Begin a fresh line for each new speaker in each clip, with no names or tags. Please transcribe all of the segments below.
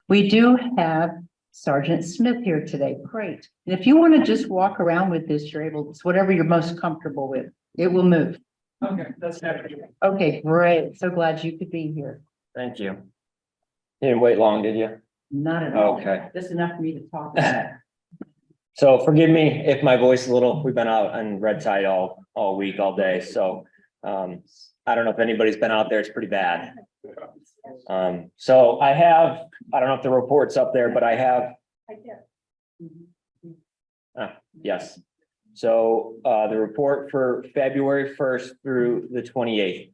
We do have Sergeant Smith here today. Great. And if you want to just walk around with this, you're able, it's whatever you're most comfortable with. It will move.
Okay, that's happy.
Okay, great. So glad you could be here.
Thank you. You didn't wait long, did you?
Not at all.
Okay.
Just enough for me to talk about.
So forgive me if my voice is a little, we've been out on red tide all week, all day, so. I don't know if anybody's been out there, it's pretty bad. So I don't know if the report's up there, but I have. Yes. So, the report for February 1st through the 28th.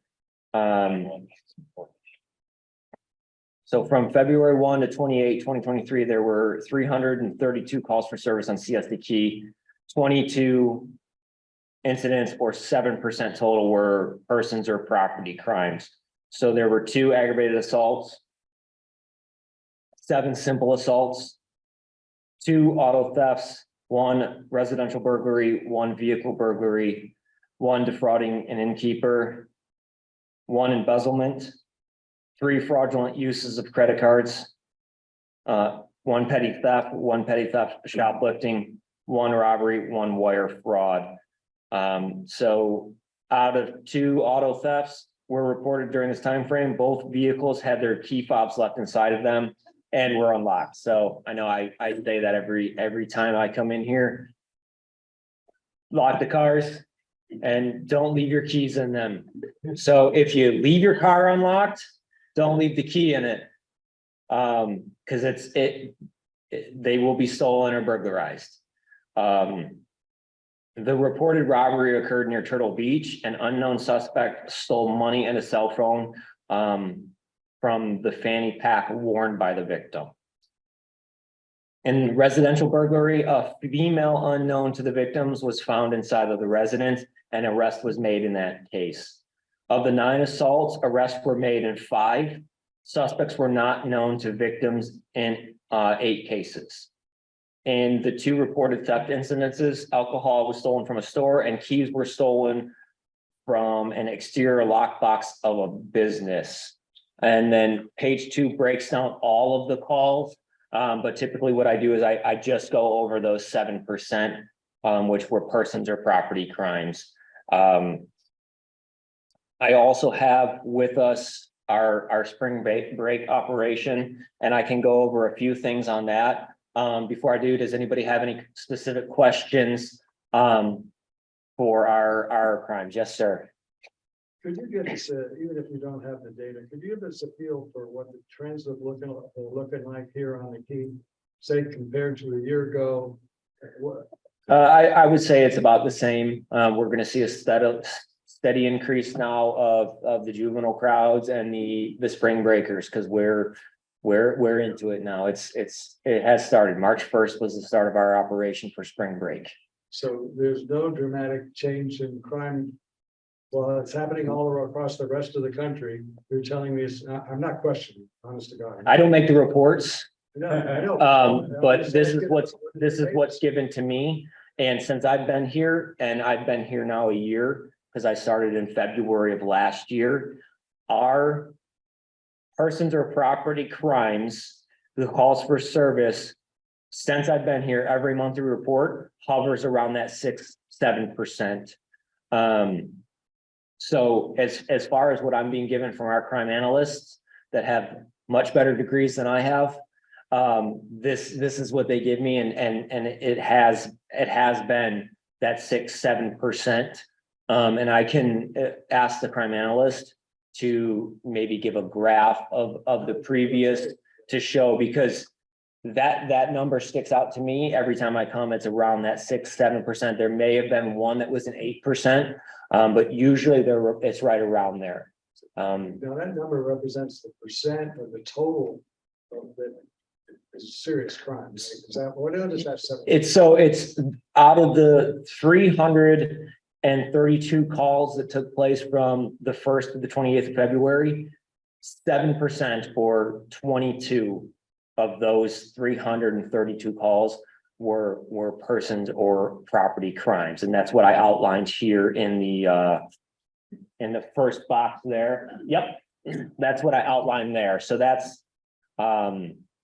So from February 1 to 28, 2023, there were 332 calls for service on CSD Key, 22 incidents or 7% total were persons or property crimes. So there were 2 aggravated assaults, 7 simple assaults, 2 auto thefts, 1 residential burglary, 1 vehicle burglary, 1 defrauding an innkeeper, 1 embezzlement, 3 fraudulent uses of credit cards, 1 petty theft, shoplifting, 1 robbery, 1 wire fraud. So out of 2 auto thefts were reported during this time frame, both vehicles had their key fobs left inside of them and were unlocked. So I know I say that every time I come in here. Lock the cars and don't leave your keys in them. So if you leave your car unlocked, don't leave the key in it. Because they will be stolen or burglarized. The reported robbery occurred near Turtle Beach. An unknown suspect stole money and a cell phone from the fanny pack worn by the victim. In residential burglary, a female unknown to the victims was found inside of the residence and arrest was made in that case. Of the 9 assaults, arrests were made in 5. Suspects were not known to victims in 8 cases. In the 2 reported theft incidences, alcohol was stolen from a store and keys were stolen from an exterior lockbox of a business. And then page 2 breaks down all of the calls. But typically what I do is I just go over those 7%, which were persons or property crimes. I also have with us our spring break operation, and I can go over a few things on that. Before I do, does anybody have any specific questions for our crimes? Yes, sir.
Could you give us, even if you don't have the data, could you give us a feel for what the trends are looking like here on the key, say compared to a year ago?
I would say it's about the same. We're going to see a steady increase now of the juvenile crowds and the spring breakers, because we're into it now. It has started. March 1st was the start of our operation for spring break.
So there's no dramatic change in crime. Well, it's happening all across the rest of the country. You're telling me I'm not questioning, honest to God.
I don't make the reports.
No, I know.
But this is what's given to me. And since I've been here, and I've been here now a year, because I started in February of last year, our persons or property crimes, the calls for service, since I've been here, every monthly report hovers around that 6-7%. So as far as what I'm being given from our crime analysts that have much better degrees than I have, this is what they give me, and it has been that 6-7%. And I can ask the crime analyst to maybe give a graph of the previous to show, because that number sticks out to me every time I come. It's around that 6-7%. There may have been one that was an 8%, but usually it's right around there.
Now that number represents the percent of the total of the serious crimes. Is that what does that say?
It's out of the 332 calls that took place from the 1st to the 28th of February, 7% or 22 of those 332 calls were persons or property crimes. And that's what I outlined here in the first box there. Yep. That's what I outlined there. So that's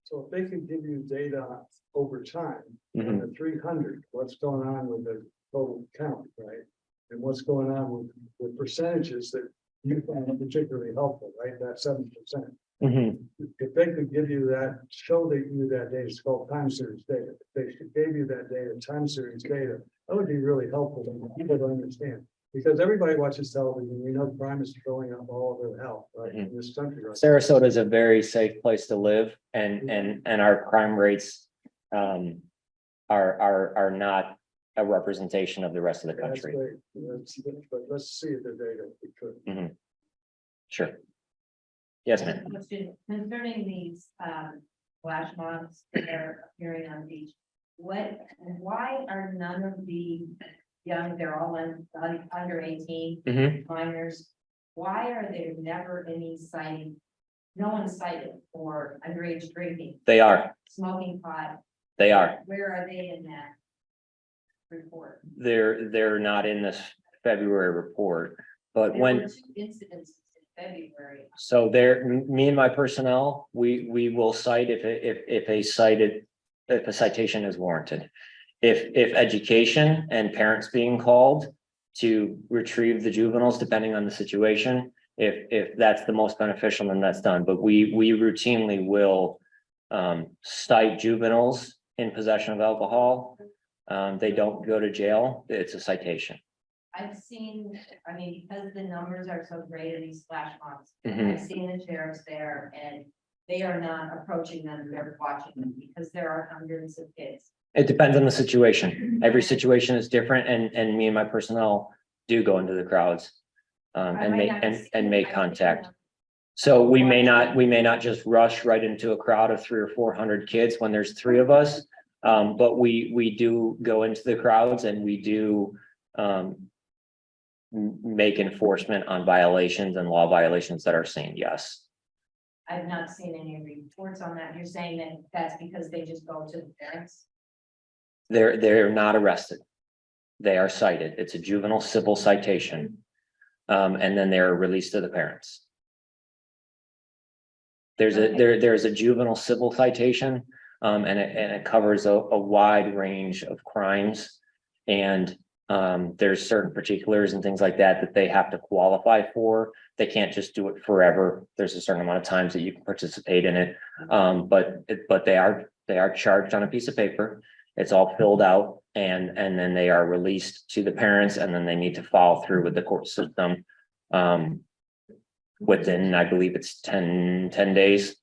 So if they could give you data over time,
Mhm.
on the 300, what's going on with the total count, right? And what's going on with percentages that you find particularly helpful, right? That 7%.
Mhm.
If they could give you that, show you that data, it's called time series data. If they gave you that data, time series data, that would be really helpful for people to understand. Because everybody watches television, we know crime is going up all over the hell, right, in this country. Right?
Sarasota is a very safe place to live, and our crime rates are not a representation of the rest of the
That's
country.
great. But let's see the data if we could.
Sure. Yes, ma'am.
Question concerning these flash mobs that are appearing on the beach. Why are none of the young, they're all under 18
Mhm.
minors? Why are there never any cited? No one cited for underage drinking,
They are.
smoking pot.
They are.
Where are they in that report?
They're not in this February report, but
There
when.
were 2 incidents in February.
So there, me and my personnel, we will cite if a citation is warranted. If education and parents being called to retrieve the juveniles, depending on the situation, if that's the most beneficial, then that's done. But we routinely will cite juveniles in possession of alcohol. They don't go to jail. It's a citation.
I've seen, I mean, because the numbers are so great in these flash mobs,
Mhm.
I've seen the sheriffs there and they are not approaching them, they're watching them because there are hundreds of kids.
It depends on the situation. Every situation is different, and me and my personnel do go into the crowds. And make contact. So we may not just rush right into a crowd of 300 or 400 kids when there's 3 of us. But we do go into the crowds and we do make enforcement on violations and law violations that are seen, yes.
I've not seen any reports on that. You're saying that that's because they just go to the parents?
They're not arrested. They are cited. It's a juvenile civil citation. And then they're released to the parents. There's a juvenile civil citation, and it covers a wide range of crimes. And there's certain particulars and things like that they have to qualify for. They can't just do it forever. There's a certain amount of times that you can participate in it. But they are charged on a piece of paper. It's all filled out, and then they are released to the parents, and then they need to follow through with the court system. Within, I believe it's 10 days.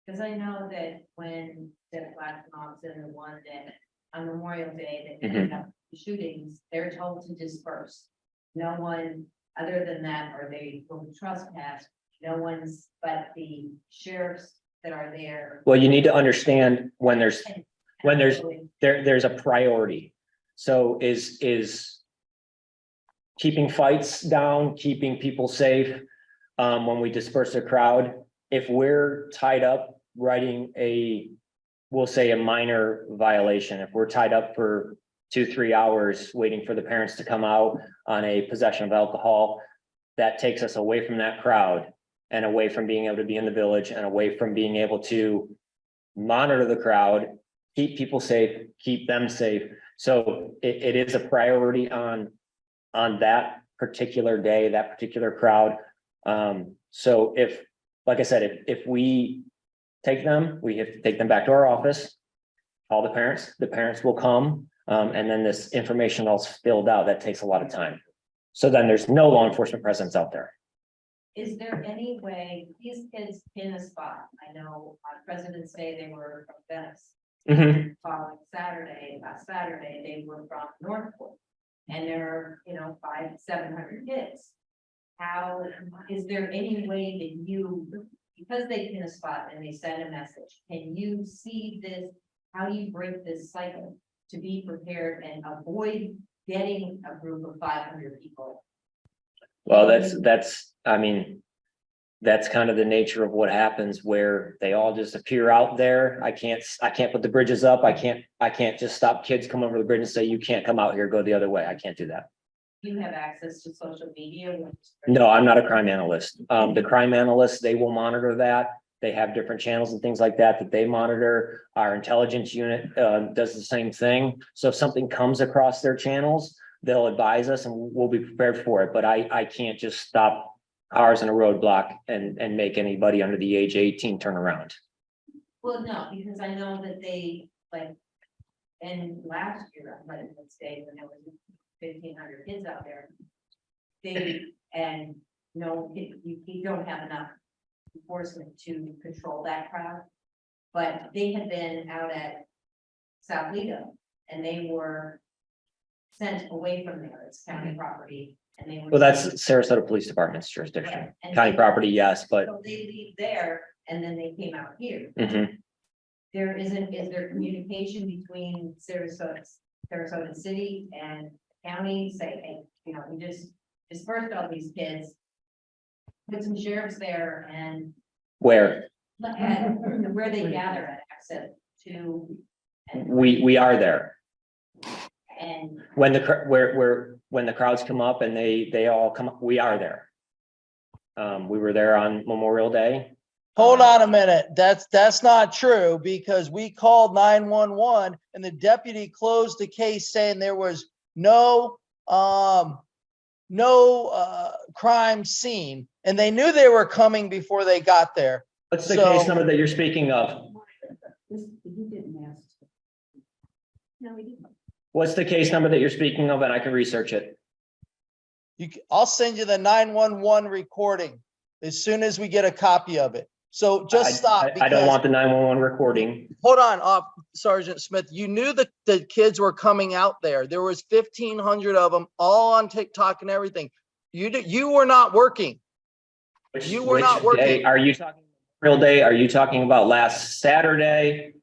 Because I know that when the flash mobs and the one that on Memorial Day that ended up shootings, they're told to disperse. No one other than that, or they will trespass, no one's but the sheriffs that are there.
Well, you need to understand when there's a priority. So is keeping fights down, keeping people safe. When we disperse a crowd, if we're tied up writing we'll say a minor violation, if we're tied up for 2-3 hours waiting for the parents to come out on a possession of alcohol, that takes us away from that crowd and away from being able to be in the village and away from being able to monitor the crowd, keep people safe, keep them safe. So it is a priority on that particular day, that particular crowd. So if, like I said, if we take them, we have to take them back to our office, call the parents will come, and then this information all filled out. That takes a lot of time. So then there's no law enforcement presence out there.
Is there any way these kids in a spot? I know on President's Day, they were from Venice. Following last Saturday, they were from Northport. And there are, 500-700 kids. How, is there any way that you, because they pin a spot and they send a message, can you see this? How do you break this cycle to be prepared and avoid getting a group of 500 people?
Well, that's kind of the nature of what happens where they all just appear out there. I can't put the bridges up. I can't just stop kids come over the bridge and say, you can't come out here, go the other way. I can't do that.
You have access to social media?
No, I'm not a crime analyst. The crime analysts, they will monitor that. They have different channels and things like that they monitor. Our intelligence unit does the same thing. So if something comes across their channels, they'll advise us and we'll be prepared for it. But I can't just stop cars in a roadblock and make anybody under the age of 18 turn around.
Well, no, because I know that they, like, and last year, on President's Day, when there was 1,500 kids out there. No, you don't have enough enforcement to control that crowd. But they had been out at South Lido, and they were sent away from there, it's county property, and they were.
Well, that's Sarasota Police Department's jurisdiction.
Right, and
County
they-
property, yes, but
So they leave there, and then they came out here.
mhm.
Is there communication between Sarasota City and county, say, hey, we just dispersed all these kids. Put some sheriffs there and
Where
where they gather at access to. And
we are there.
And
When when the crowds come up and they all come up, we are there. We were there on Memorial Day.
Hold on a minute. That's not true because we called 911 and the deputy closed the case saying there was no crime scene. And they knew they were coming before they got there.
What's the
So-
case number that you're speaking of?
He didn't ask.
no, we didn't.
What's the case number that you're speaking of? And I can research it.
I'll send you the 911 recording as soon as we get a copy of it. So just stop.
I don't
because-
want the 911 recording.
Hold on, Sergeant Smith. You knew that the kids were coming out there. There was 1,500 of them, all on TikTok and everything. You were not working. You were not
Which day?
working.
Are you talking real day? Are you talking about last Saturday?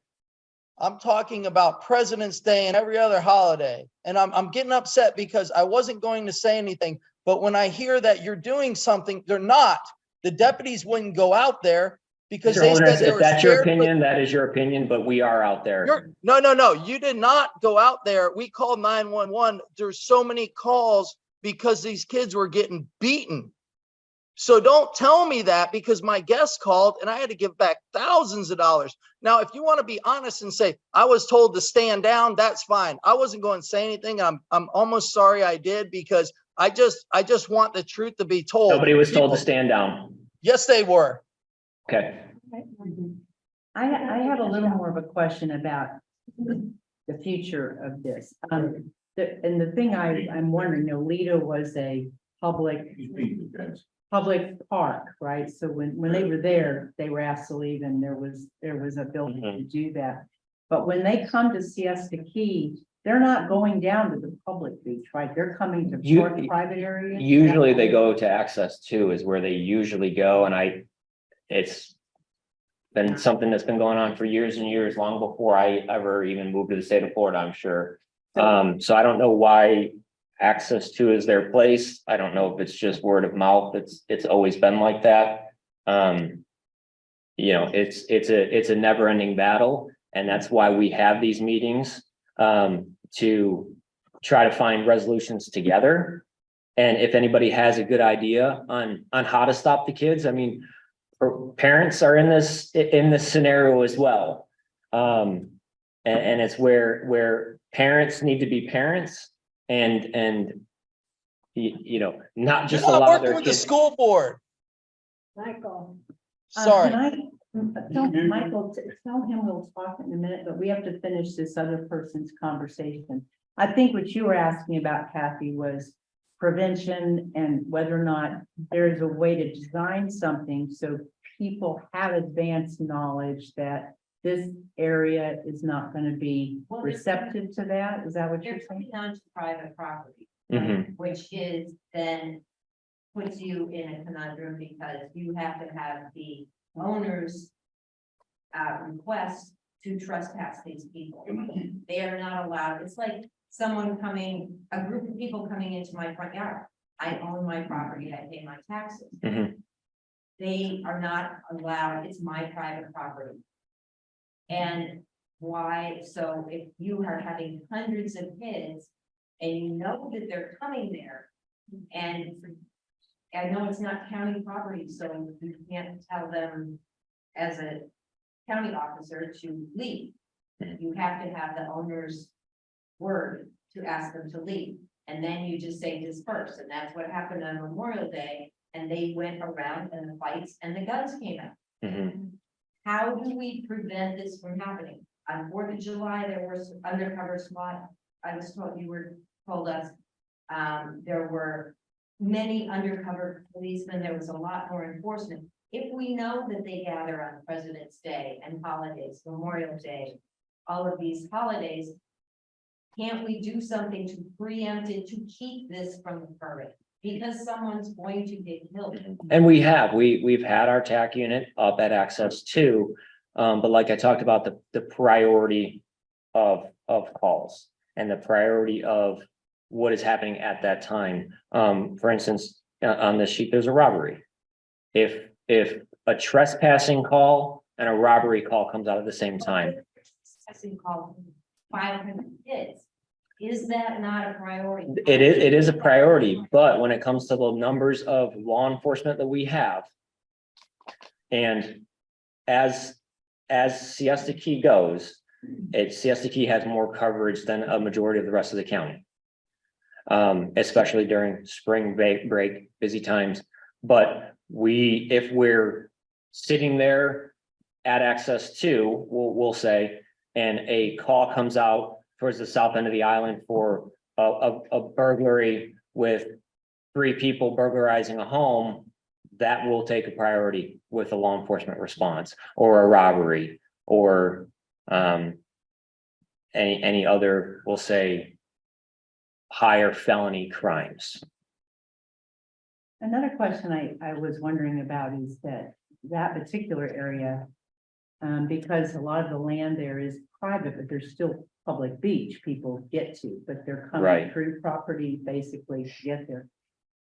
I'm talking about President's Day and every other holiday. And I'm getting upset because I wasn't going to say anything. But when I hear that you're doing something, they're not. The deputies wouldn't go out there because
Mr.
they
Holderness,
said they
if
were
that's your
scared.
opinion, that is your opinion, but we are out there.
No. You did not go out there. We called 911. There's so many calls because these kids were getting beaten. So don't tell me that because my guest called and I had to give back thousands of dollars. Now, if you want to be honest and say, I was told to stand down, that's fine. I wasn't going to say anything. I'm almost sorry I did because I just want the truth to be told.
Nobody was told to
People-
stand down.
Yes, they were.
Okay.
I have a little more of a question about the future of this. And the thing I'm wondering, Lido was a public park, right? So when they were there, they were asked to leave and there was a building to do that. But when they come to Siesta Key, they're not going down to the public beach, right? They're coming to private areas.
Usually they go to access 2 is where they usually go. And it's been something that's been going on for years and years, long before I ever even moved to the state of Florida, I'm sure. So I don't know why access 2 is their place. I don't know if it's just word of mouth. It's always been like that. It's a never ending battle. And that's why we have these meetings, to try to find resolutions together. And if anybody has a good idea on how to stop the kids, I mean, parents are in this scenario as well. And it's where parents need to be parents and not just
You're not
allow
working
their
with the
kids.
school board.
Michael.
Sorry.
Can I tell Michael, tell him we'll talk in a minute, but we have to finish this other person's conversation. I think what you were asking about, Kathy, was prevention and whether or not there is a way to design something so people have advanced knowledge that this area is not going to be
Well,
receptive to that. Is that what you're
They're
saying?
coming onto private property,
Mhm.
which is then puts you in a conundrum because you have to have the owner's request to trespass these people. They are not allowed. It's like a group of people coming into my front yard. I own my property. I pay my taxes.
Mhm.
They are not allowed. It's my private property. And why? So if you are having hundreds of kids and you know that they're coming there, and I know it's not county property, so you can't tell them as a county officer to leave. You have to have the owner's word to ask them to leave. And then you just say disperse. And that's what happened on Memorial Day. And they went around and the fights and the guns came out.
Mhm.
How do we prevent this from happening? On 4th of July, there was undercover SWAT. I was told, told us, there were many undercover policemen. There was a lot more enforcement. If we know that they gather on President's Day and holidays, Memorial Day, all of these holidays, can't we do something to preempt it, to keep this from occurring? Because someone's going to get killed.
And we've had our TAC unit up at access 2. But like I talked about, the priority of calls and the priority of what is happening at that time. For instance, on this sheet, there's a robbery. If a trespassing call and a robbery call comes out at the same time,
Trespassing call 500 kids. Is that not a priority?
it is a priority, but when it comes to the numbers of law enforcement that we have, and as Siesta Key goes, Siesta Key has more coverage than a majority of the rest of the county. Especially during spring break, busy times. But if we're sitting there at access 2, we'll say, and a call comes out towards the south end of the island for a burglary with 3 people burglarizing a home, that will take a priority with a law enforcement response, or a robbery, or any other, we'll say, higher felony crimes.
Another question I was wondering about is that particular area, because a lot of the land there is private, but there's still public beach people get to, but they're coming
Right.
through property basically to get there.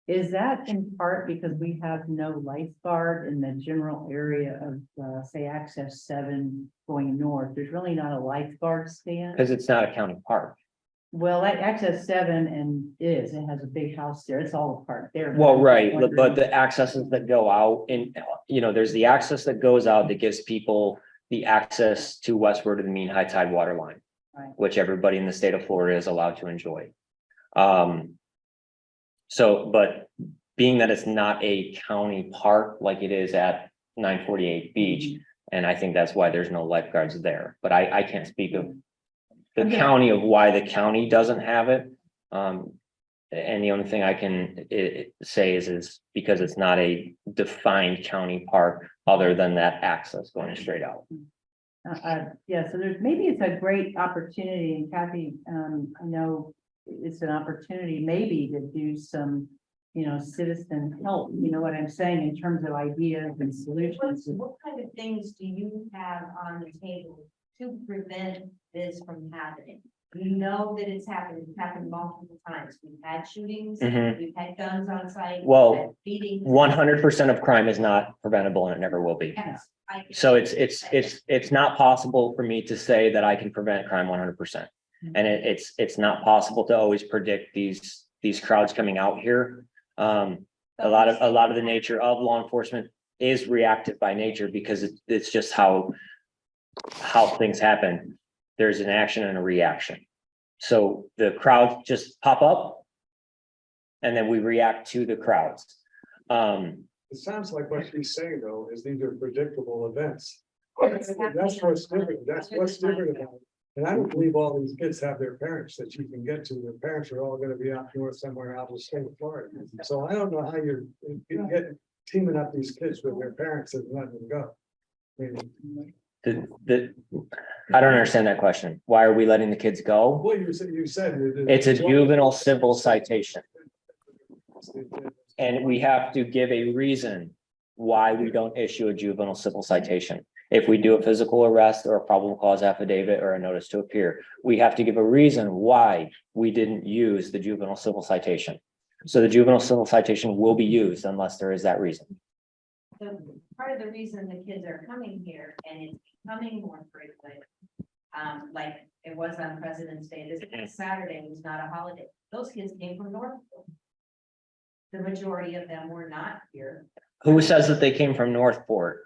Is that in part because we have no lifeguard in the general area of, say, access 7 going north? There's really not a lifeguard stand.
Because it's not a county park.
Well, like access 7 it has a big house there. It's all a park there.
Well, right,
I'm
but the accesses that go out and, there's the access that goes out that gives people the access to westward of the mean high tide water line.
Right.
Which everybody in the state of Florida is allowed to enjoy. But being that it's not a county park like it is at 948 Beach, and I think that's why there's no lifeguards there, but I can't speak of the
Okay.
county of why the county doesn't have it. And the only thing I can say is because it's not a defined county park other than that access going straight out.
Yeah, so maybe it's a great opportunity, and Kathy, I know it's an opportunity maybe to do some, citizen help, you know what I'm saying, in terms of ideas and solutions.
What kind of things do you have on the table to prevent this from happening? We know that it's happened multiple times. We've had shootings,
Mhm.
we've had guns on site.
Well,
we've had beatings.
100% of crime is not preventable and it never will be.
Yes,
So it's not possible for me to say that I can prevent crime 100%. And it's not possible to always predict these crowds coming out here. A lot of the nature of law enforcement is reactive by nature because it's just how things happen. There's an action and a reaction. So the crowds just pop up and then we react to the crowds.
It sounds like what she's saying though, is these are predictable events. That's what's different, that's what's different about it. And I don't believe all these kids have their parents that you can get to. Their parents are all gonna be out north somewhere out of the state of Florida. So I don't know how you're getting, teaming up these kids with their parents and letting them go. I mean,
I don't understand that question. Why are we letting the kids go?
well, you said.
It's a juvenile civil citation. And we have to give a reason why we don't issue a juvenile civil citation. If we do a physical arrest or a probable cause affidavit or a notice to appear, we have to give a reason why we didn't use the juvenile civil citation. So the juvenile civil citation will be used unless there is that reason.
So part of the reason the kids are coming here and it's becoming more frequent, like it was on President's Day, this Saturday was not a holiday. Those kids came from Northport. The majority of them were not here.
Who says that they came from Northport?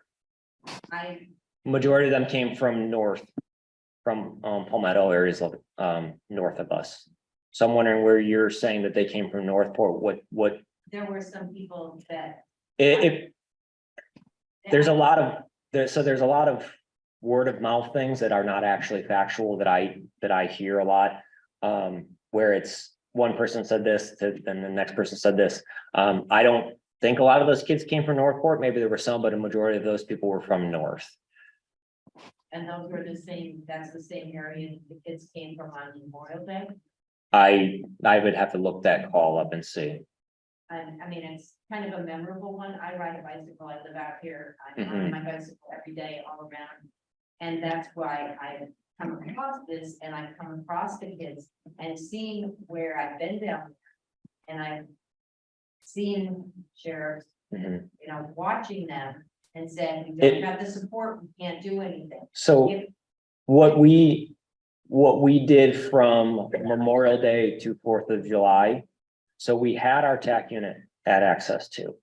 Majority of them came from north, from Palmetto areas of north of us. So I'm wondering where you're saying that they came from Northport, what
There were some people that.
if there's a lot of there's a lot of word of mouth things that are not actually factual that I hear a lot. Where it's one person said this, then the next person said this. I don't think a lot of those kids came from Northport. Maybe there were some, but a majority of those people were from north.
And those were the same, that's the same area the kids came from on Memorial Day.
I would have to look that call up and see.
And I mean, it's kind of a memorable one. I ride a bicycle. I live out here. I'm on my bicycle every day all around. And that's why I come across this and I've come across the kids and seen where I've been down. And I've seen sheriffs, you know, watching them and said, we don't have the support, we can't do anything.
So what we did from Memorial Day to 4th of July. So we had our TAC unit at access to.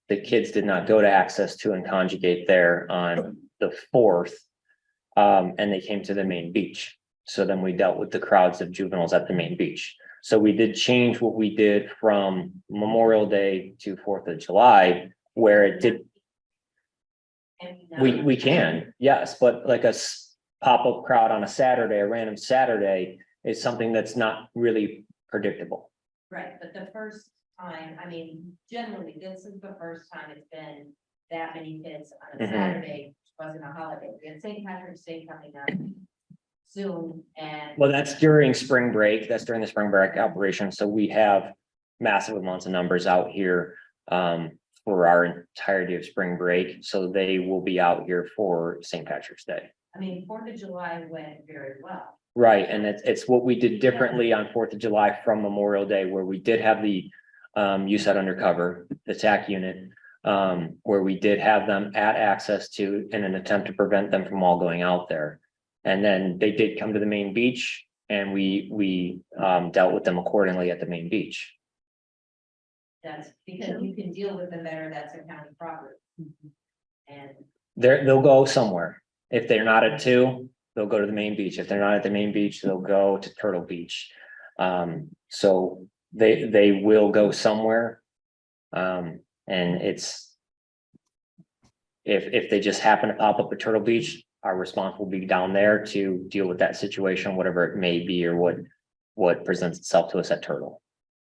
The kids did not go to access to and conjugate there on the 4th. And they came to the main beach. So then we dealt with the crowds of juveniles at the main beach. So we did change what we did from Memorial Day to 4th of July, where it did. We can, yes, but like a pop-up crowd on a Saturday, a random Saturday is something that's not really predictable.
Right, but the first time, I mean, generally, this is the first time it's been that many kids on a Saturday, which wasn't a holiday. We had St. Patrick's Day coming up soon and.
Well, that's during spring break. That's during the spring break operation. So we have massive amounts of numbers out here for our entirety of spring break. So they will be out here for St. Patrick's Day.
I mean, 4th of July went very well.
Right, and it's what we did differently on 4th of July from Memorial Day, where we did have the you said undercover, the TAC unit, where we did have them at access to in an attempt to prevent them from all going out there. And then they did come to the main beach and we dealt with them accordingly at the main beach.
That's because you can deal with them better. That's a county property. And
They'll go somewhere. If they're not at 2, they'll go to the main beach. If they're not at the main beach, they'll go to Turtle Beach. So they will go somewhere. And it's if they just happen to pop up at Turtle Beach, our response will be down there to deal with that situation, whatever it may be, or what presents itself to us at Turtle.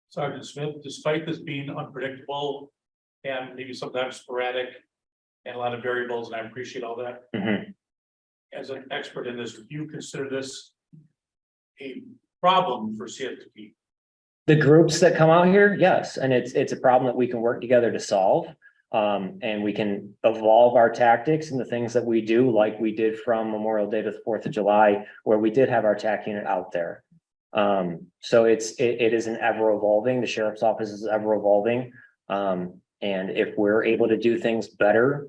Sergeant Smith, despite this being unpredictable and maybe sometimes sporadic and a lot of variables, and I appreciate all that. As an expert in this, do you consider this a problem for CFTP?
The groups that come out here, yes, and it's a problem that we can work together to solve. And we can evolve our tactics and the things that we do, like we did from Memorial Day to the 4th of July, where we did have our TAC unit out there. So it is an ever evolving, the sheriff's office is ever evolving. And if we're able to do things better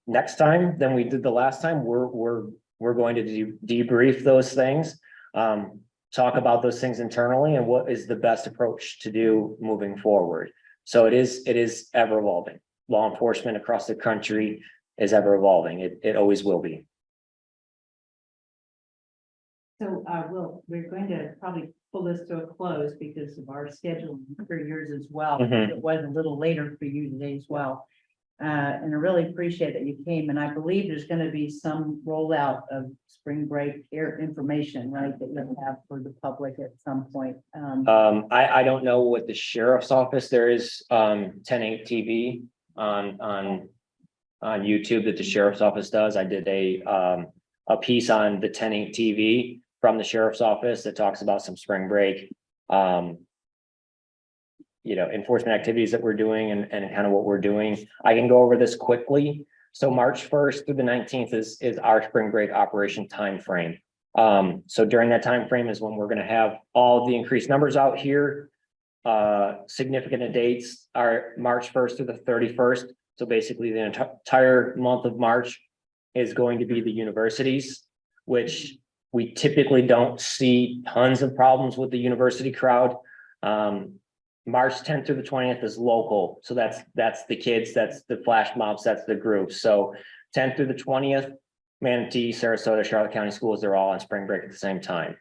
next time than we did the last time, we're going to debrief those things, talk about those things internally and what is the best approach to do moving forward. So it is ever evolving. Law enforcement across the country is ever evolving. It always will be.
So, we're going to probably pull this to a close because of our schedule for yours as well. It was a little later for you today as well. And I really appreciate that you came, and I believe there's gonna be some rollout of spring break air information, right, that you'll have for the public at some point.
I don't know what the sheriff's office, there is 10/8 TV on YouTube that the sheriff's office does. I did a piece on the 10/8 TV from the sheriff's office that talks about some spring break enforcement activities that we're doing and kind of what we're doing. I can go over this quickly. So March 1st through the 19th is our spring break operation timeframe. So during that time frame is when we're going to have all the increased numbers out here. Significant dates are March 1st through the 31st. So basically the entire month of March is going to be the universities, which we typically don't see tons of problems with the university crowd. March 10th through the 20th is local. So that's the kids, that's the flash mobs, that's the groups. So 10th through the 20th, Manatee, Sarasota, Charlotte County Schools, they're all on spring break at the same time.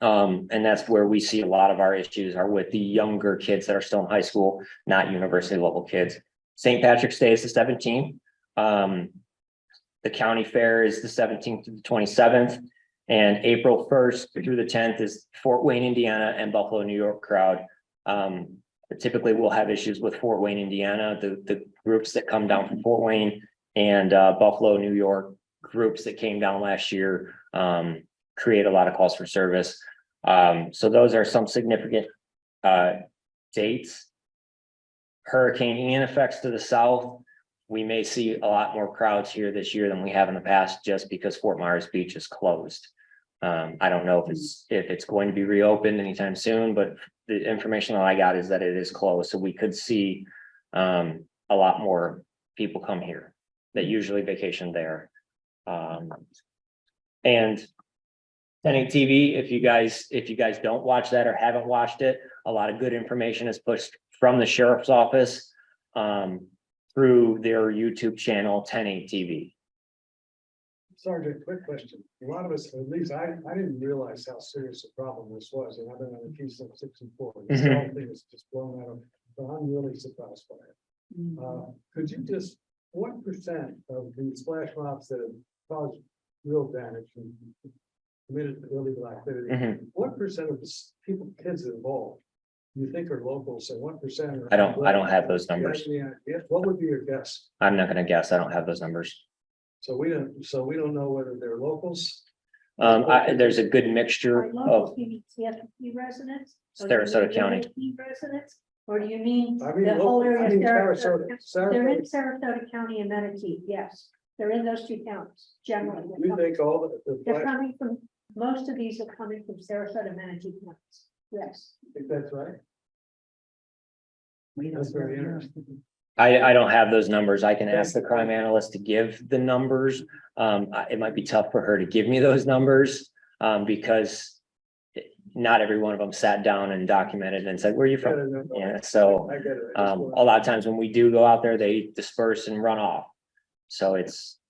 And that's where we see a lot of our issues are with the younger kids that are still in high school, not university level kids. St. Patrick's Day is the 17th. The county fair is the 17th to the 27th. And April 1st through the 10th is Fort Wayne, Indiana and Buffalo, New York crowd. But typically we'll have issues with Fort Wayne, Indiana, the groups that come down from Fort Wayne and Buffalo, New York groups that came down last year create a lot of calls for service. So those are some significant dates. Hurricane Ian effects to the south. We may see a lot more crowds here this year than we have in the past, just because Fort Myers Beach is closed. I don't know if it's going to be reopened anytime soon, but the information that I got is that it is closed. So we could see a lot more people come here that usually vacation there. And 10 TV, if you guys don't watch that or haven't watched it, a lot of good information is pushed from the sheriff's office through their YouTube channel, 10 TV.
Sergeant, quick question. A lot of us, at least I didn't realize how serious a problem this was, and I've been on the case since 64. This whole thing is just blown out of, so I'm really surprised by it. Could you just, what percent of the splash mobs that have caused real damage and committed illegal activity, what percent of the people, kids involved, you think are locals, and what percent are?
I don't have those numbers.
Yeah, what would be your guess?
I'm not gonna guess. I don't have those numbers.
So we don't know whether they're locals.
There's a good mixture
By locals,
of
you mean CFP residents? Or do you
Sarasota
mean
County.
MAP Residents, or do you mean
I mean,
the whole area? of
Sarasota.
They're in
Sarasota.
Sarasota County and Manatee, yes, they're in those two counties, generally.
We think all the
They're
flash,
coming from, most of these are coming from Sarasota, Manatee counties, yes.
I think that's right. That's very interesting.
I don't have those numbers. I can ask the crime analyst to give the numbers. It might be tough for her to give me those numbers because not every one of them sat down and documented and said, where are you from? Yeah, so
I get it.
a lot of times when we do go out there, they disperse and run off. So it's,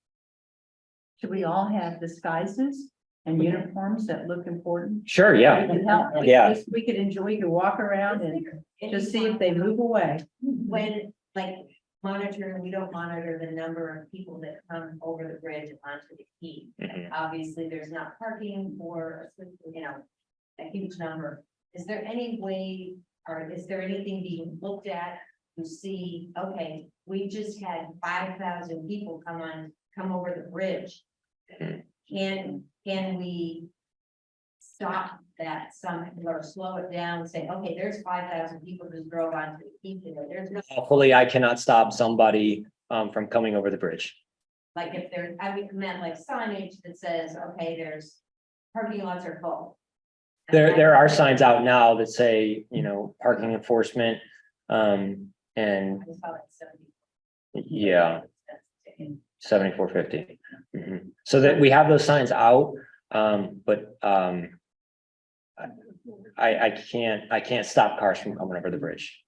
Should we all have disguises and uniforms that look important?
sure, yeah.
We can help.
Yeah.
We could enjoy to walk around and just see if they move away.
When, like, monitor, we don't monitor the number of people that come over the bridge onto the key.
Mhm.
Obviously, there's not parking for, you know, a huge number. Is there any way, or is there anything being looked at to see, okay, we just had 5,000 people come over the bridge? Can we stop that some, or slow it down and say, okay, there's 5,000 people who drove onto the key today. There's no,
Hopefully I cannot stop somebody from coming over the bridge.
like, if there, I meant like signage that says, okay, there's parking lots are full.
There are signs out now that say, you know, parking enforcement. And
I just saw it 70.
yeah, 7450. So that we have those signs out, but I can't stop cars from coming over the bridge.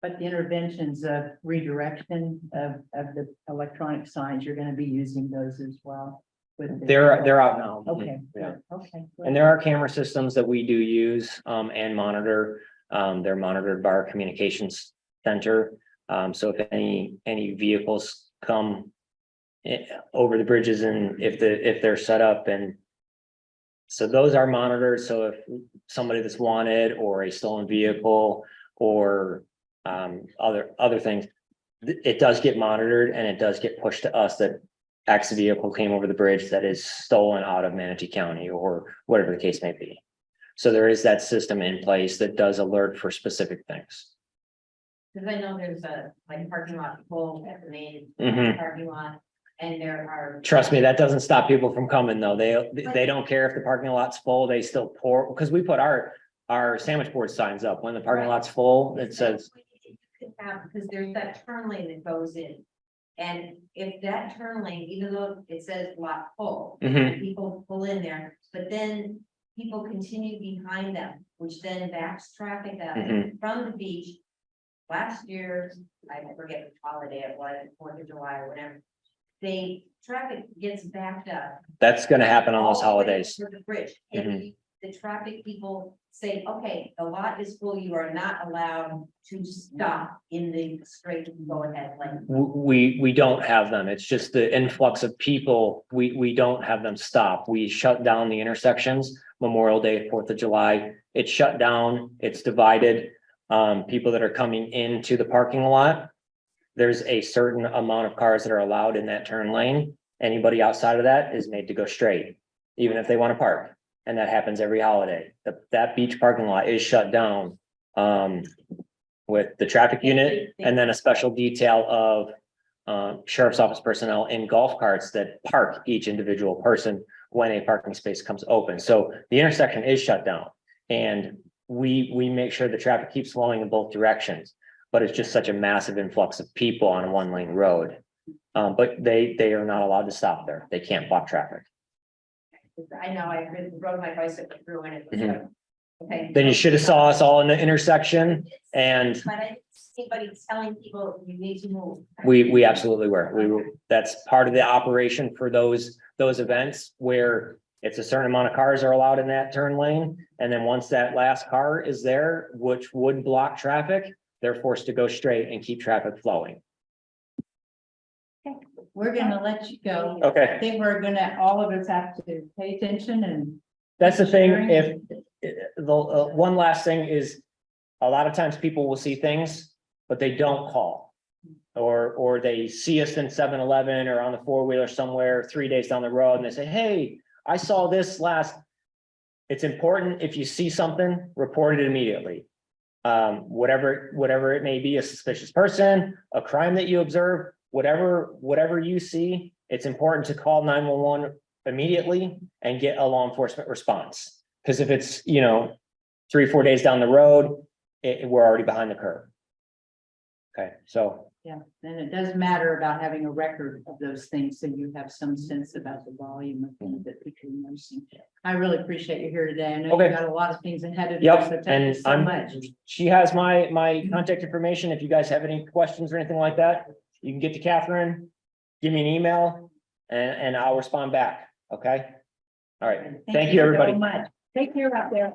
But the interventions of redirection of the electronic signs, you're gonna be using those as well. with the-
They're out now.
Okay,
Yeah.
good, okay. good.
And there are camera systems that we do use and monitor. They're monitored by our communications center. So if any vehicles come over the bridges and if they're set up, and so those are monitored. So if somebody that's wanted or a stolen vehicle or other things, it does get monitored and it does get pushed to us that X vehicle came over the bridge that is stolen out of Manatee County or whatever the case may be. So there is that system in place that does alert for specific things.
Because I know there's a, like, parking lot full at the main
Mhm.
parking lot, and there are.
Trust me, that doesn't stop people from coming though. They don't care if the parking lot's full, they still pour, because we put our sandwich board signs up. When the parking lot's full, it says,
Because there's that turn lane that goes in. And if that turn lane, even though it says lot full,
Mhm.
people pull in there, but then people continue behind them, which then backs traffic up
Mhm.
from the beach. Last year, I forget which holiday it was, 4th of July or whatever. traffic gets backed up.
That's gonna happen on those
all the way
holidays.
over the bridge,
Mhm.
and the traffic people say, okay, the lot is full, you are not allowed to stop in the straight go ahead lane.
We don't have them. It's just the influx of people. We don't have them stop. We shut down the intersections, Memorial Day, 4th of July. It's shut down, it's divided. People that are coming into the parking lot. There's a certain amount of cars that are allowed in that turn lane. Anybody outside of that is made to go straight, even if they want to park. And that happens every holiday. That beach parking lot is shut down. With the traffic unit and then a special detail of sheriff's office personnel in golf carts that park each individual person when a parking space comes open. So the intersection is shut down. And we make sure the traffic keeps flowing in both directions. But it's just such a massive influx of people on a one-lane road. But they are not allowed to stop there. They can't block traffic.
I know, I rode my bicycle through and it was like, okay.
Then you should have saw us all in the intersection and
But I didn't see anybody telling people you need to move.
we absolutely were. That's part of the operation for those events where it's a certain amount of cars are allowed in that turn lane. And then once that last car is there, which would block traffic, they're forced to go straight and keep traffic flowing.
We're gonna let you go.
Okay.
I think we're gonna, all of us have to pay attention and.
That's the thing,
sharing.
if, the, one last thing is, a lot of times people will see things, but they don't call. Or they see us in 7-Eleven or on the four-wheeler somewhere 3 days down the road and they say, hey, I saw this last. It's important, if you see something, report it immediately. Whatever it may be, a suspicious person, a crime that you observe, whatever you see, it's important to call 911 immediately and get a law enforcement response. Because if it's, 3-4 days down the road, we're already behind the curve. Okay, so.
Yeah, and it does matter about having a record of those things, so you have some sense about the volume of things that people are noticing. I really appreciate you here today. I know
Okay.
you got a lot of things ahead of you, so
Yep,
thank
and
you so much.
she has my contact information. If you guys have any questions or anything like that, you can get to Catherine, give me an email, and I'll respond back, okay? All right, thank you, everybody.
So much. Take care out there.